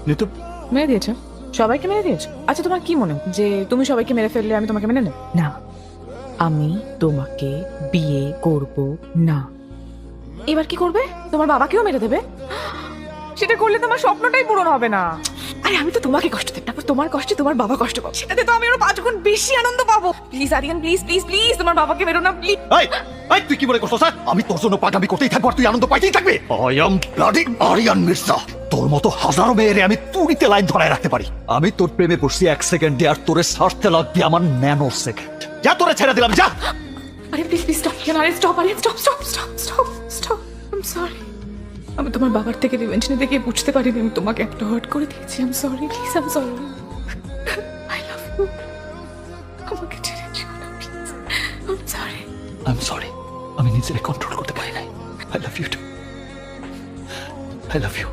নিতু মেরে দিয়েছো, সবাইকে মেরে দিয়েছো। আচ্ছা তোমার কি মনে হয় যে তুমি সবাইকে মেরে ফেললে আমি তোমাকে মেনে নেব? না, আমি তোমাকে বিয়ে করব না। এবার কি করবে? তোমার বাবাকেও মেরে দেবে? সেটা করলে তোমার স্বপ্নটাই পূরণ হবে না। আরে আমি তো তোমাকে কষ্ট দেব, তারপর তোমার কষ্টে তোমার বাবা কষ্ট পাবে, সেটাতে তো আমি আরো 5 গুণ বেশি আনন্দ পাবো। Please Aryan, please please please তোমার বাবাকে মেরো না প্লিজ। এই এই তুই কি মনে করছিস স্যার আমি তোর জন্য পাগামি করতেই থাকবো আর তুই আনন্দ পাইতেই থাকবে? I am bloody Aryan Mirza. তোর মতো হাজারো মেয়েরে আমি তুড়িতে লাইন ধরায় রাখতে পারি। আমি তোর প্রেমে পড়ছি 1 সেকেন্ডে আর তোরে ছাড়তে লাগবে আমার ন্যানো সেকেন্ড। যা তোরে ছেড়ে দিলাম যা। আরে please please stop, Aryan stop, Aryan stop stop stop stop stop. I am sorry. আমি তোমার বাবার থেকে রিভেঞ্জ নিতে গিয়ে বুঝতে পারিনি আমি তোমাকে একটা হার্ট করে দিয়েছি। I am sorry, please I am sorry. I love you. আমাকে ছেড়ে যেও না please. I am sorry. I am sorry, আমি নিজেরে কন্ট্রোল করতে পারি নাই। I love you too. I love you.